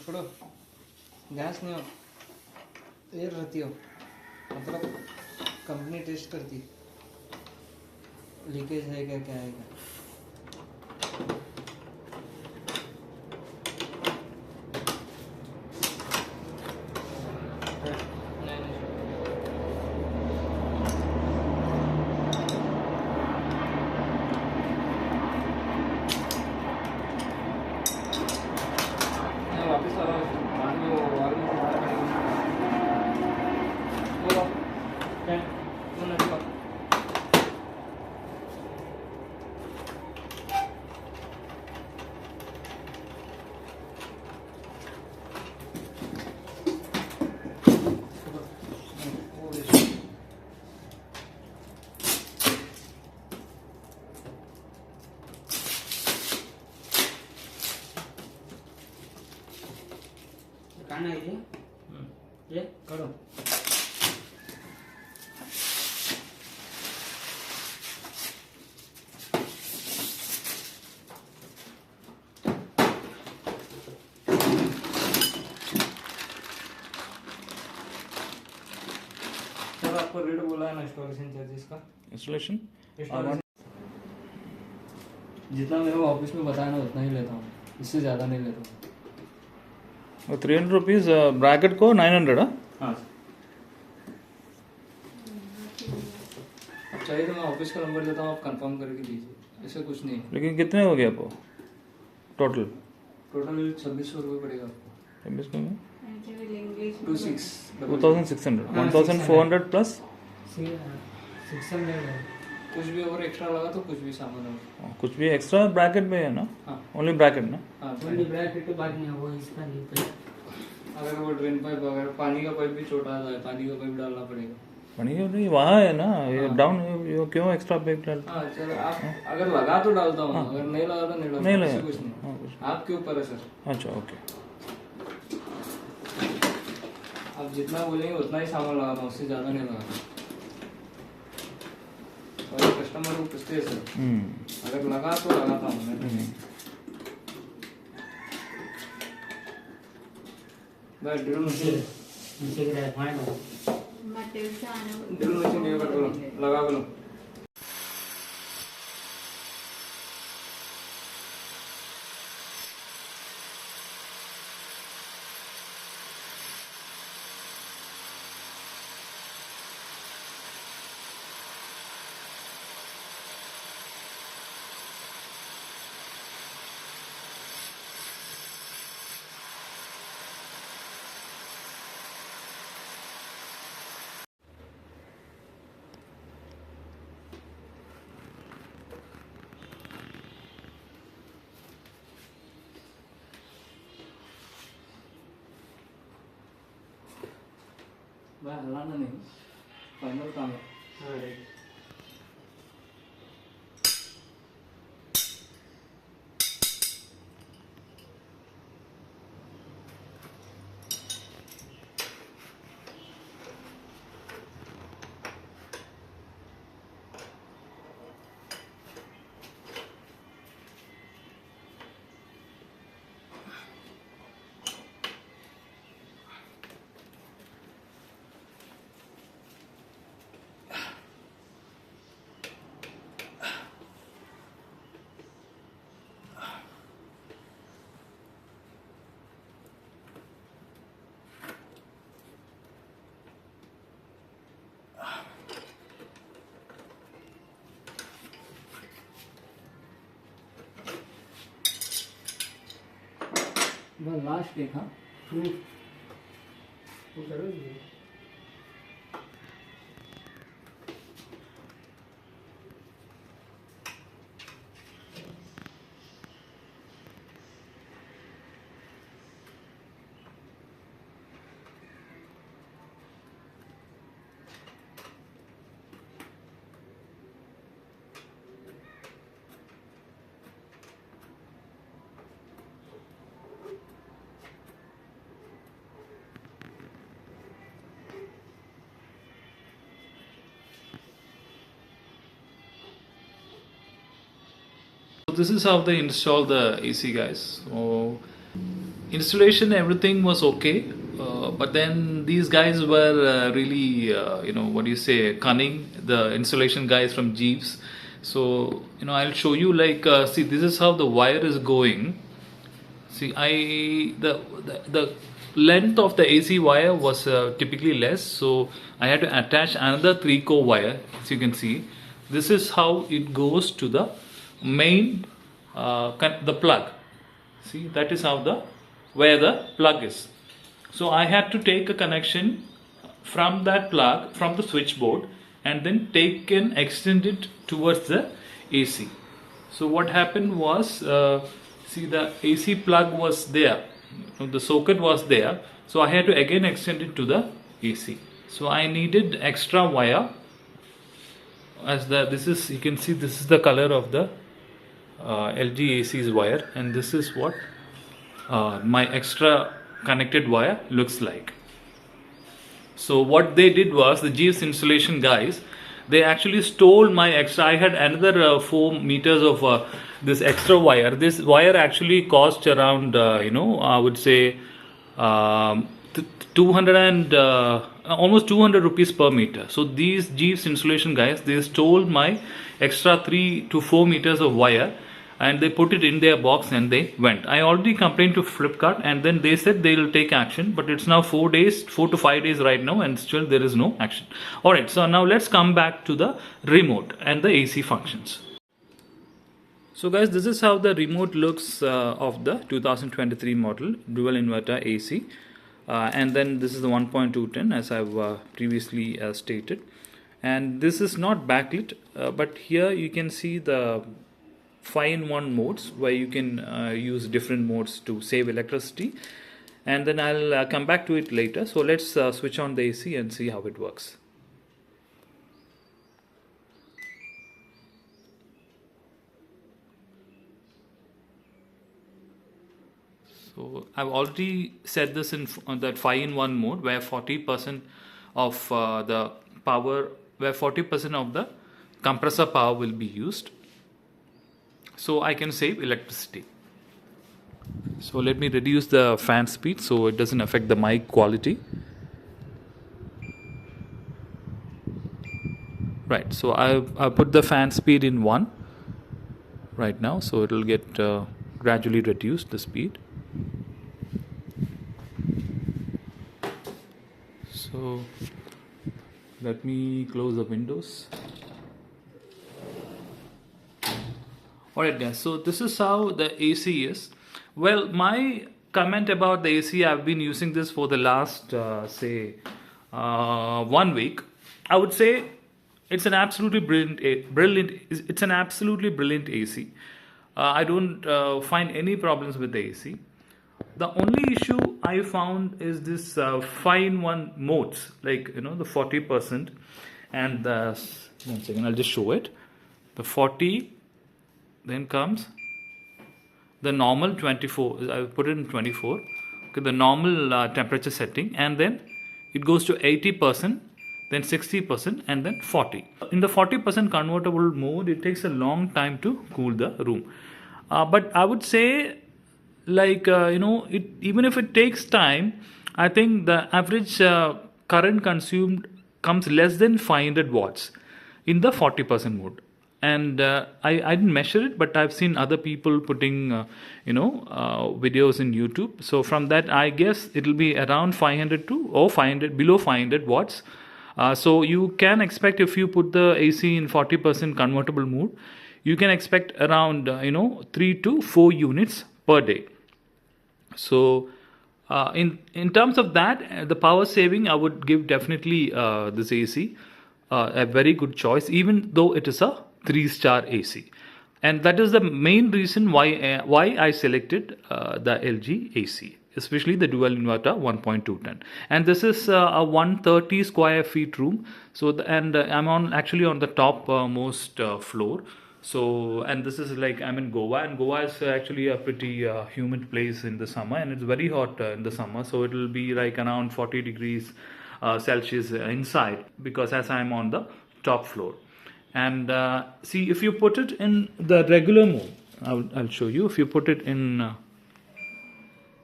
छोड़ो, गैस नहीं हो, एयर रहती हो, मतलब कंपनी टेस्ट करती लीकेज है क्या क्या है क्या। वापस बाद में वो और खाना है ये करो। सर आपको रेट बोला है ना इंस्टॉलेशन चार्जेस का? इंस्टॉलेशन जितना मेरे को ऑफिस में बताया ना उतना ही लेता हूँ, इससे ज़्यादा नहीं लेता हूँ। 300 रुपीज़ ब्रैकेट को 900। हाँ चाहिए तो मैं ऑफिस का नंबर देता हूँ, आप कंफर्म करके दीजिए, ऐसा कुछ नहीं। लेकिन कितने हो गए आपको टोटल? 2600 रुपये पड़ेगा आपको। 2600 प्लस 600 कुछ भी और एक्स्ट्रा लगा तो कुछ भी सामान होगा। कुछ भी एक्स्ट्रा ब्रैकेट में है ना? ओनली ब्रैकेट ना? ओनली ब्रैकेट के बाद नहीं वो इसका नहीं पे। अगर वो ड्रेन पाइप वगैरह पानी का पाइप भी छोटा है, पानी का पाइप डालना पड़ेगा। पानी का नहीं वहाँ है ना, ये डाउन ये क्यों एक्स्ट्रा पाइप डाल? हाँ चलो आप अगर लगा तो डालता हूँ, अगर नहीं लगा तो नहीं डालता। नहीं लगा कुछ नहीं, आपके ऊपर है सर। अच्छा ओके, आप जितना बोलेंगे उतना ही सामान लगाना, उससे ज़्यादा नहीं लगाना। और कस्टमर को पूछते हैं सर, अगर लगा तो लगाता हूँ मैं। बस ड्रिल मशीन लगा बोलो। भाई हलाना नहीं, फाइनल काम है। बस लास्ट एक हाँ फ्रूट वो करो ये So this is how they install the AC, guys. So installation, everything was okay, but then these guys were really, what do you say, cunning. The installation guys from Jeeves. So I'll show you. Like, see, this is how the wire is going. See, the length of the AC wire was typically less, so I had to attach another 3-core wire. As you can see, this is how it goes to the main the plug. See, that is how where the plug is. So I had to take a connection from that plug from the switchboard and then take and extend it towards the AC. So what happened was, see, the AC plug was there, the socket was there, so I had to again extend it to the AC. So I needed extra wire. As this is, you can see, this is the color of the LG AC's wire, and this is what my extra connected wire looks like. So what they did was, the Jeeves installation guys, they actually stole my extra. I had another 4 meters of this extra wire. This wire actually cost around I would say 200 and almost 200 rupees per meter. So these Jeeves installation guys, they stole my extra 3 to 4 meters of wire, and they put it in their box and they went. I already complained to Flipkart, and then they said they will take action, but it's now 4 to 5 days right now, and still there is no action. Alright, so now let's come back to the remote and the AC functions. So guys, this is how the remote looks of the 2023 model dual inverter AC, and then this is the 1.210 as I've previously stated, and this is not backlit, but here you can see the 5-in-1 modes where you can use different modes to save electricity, and then I'll come back to it later. So let's switch on the AC and see how it works. So I've already set this in that 5-in-1 mode where 40% of the power, where 40% of the compressor power will be used, so I can save electricity. So let me reduce the fan speed so it doesn't affect the mic quality. Right, so I've put the fan speed in 1 right now, so it will get gradually reduced, the speed. So let me close the windows. Alright guys, so this is how the AC is. Well, my comment about the AC, I've been using this for the last say 1 week. I would say it's an absolutely brilliant. It's an absolutely brilliant AC. I don't find any problems with the AC. The only issue I found is this 5-in-1 modes, like the 40% and the, one second, I'll just show it. The 40, then comes the normal 24. I put it in 24. Okay, the normal temperature setting, and then it goes to 80%, then 60%, and then 40. In the 40% convertible mode, it takes a long time to cool the room. But I would say, like even if it takes time, I think the average current consumed comes less than 500 watts in the 40% mode. And I didn't measure it, but I've seen other people putting videos in YouTube. So from that, I guess it'll be around 500 to or 500 below 500 watts. So you can expect, if you put the AC in 40% convertible mode, you can expect around 3 to 4 units per day. So in terms of that, the power saving, I would give definitely this AC a very good choice, even though it is a 3-star AC. And that is the main reason why I selected the LG AC, especially the dual inverter 1.210. And this is a 130 square feet room. So I'm actually on the top most floor. So, and this is like, I'm in Goa, and Goa is actually a pretty humid place in the summer, and it's very hot in the summer. So it will be like around 40 degrees Celsius inside, because as I'm on the top floor. And see, if you put it in the regular mode, I'll show you. If you put it in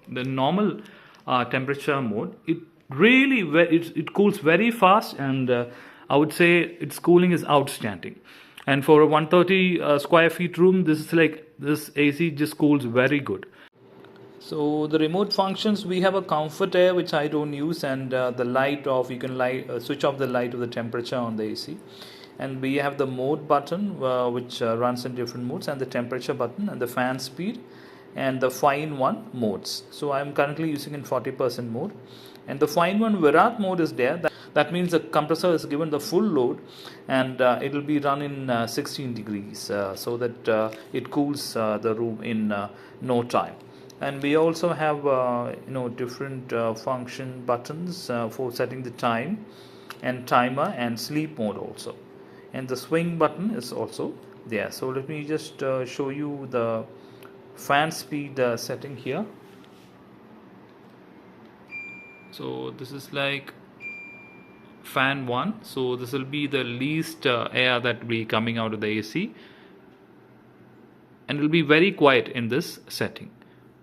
the normal temperature mode, it really it cools very fast, and I would say its cooling is outstanding. And for a 130 square feet room, this AC just cools very good. So the remote functions, we have a comfort air which I don't use, and the light off, you can switch off the light of the temperature on the AC. And we have the mode button which runs in different modes, and the temperature button, and the fan speed, and the 5-in-1 modes. So I'm currently using in 40% mode, and the 5-in-1 Virat mode is there. That means the compressor is given the full load, and it will be run in 16 degrees so that it cools the room in no time. And we also have different function buttons for setting the time and timer and sleep mode also. And the swing button is also there. So let me just show you the fan speed setting here. So this is like fan 1. So this will be the least air that will be coming out of the AC, and it will be very quiet in this setting.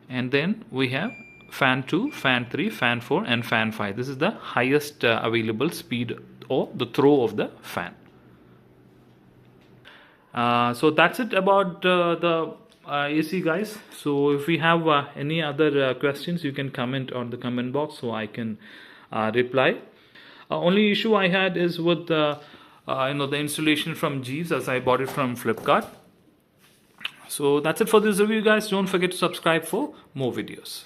And then we have fan 2, fan 3, fan 4, and fan 5. This is the highest available speed or the throw of the fan. So that's it about the AC, guys. So if we have any other questions, you can comment on the comment box so I can reply. Only issue I had is with the installation from Jeeves, as I bought it from Flipkart. So that's it for this review, guys. Don't forget to subscribe for more videos.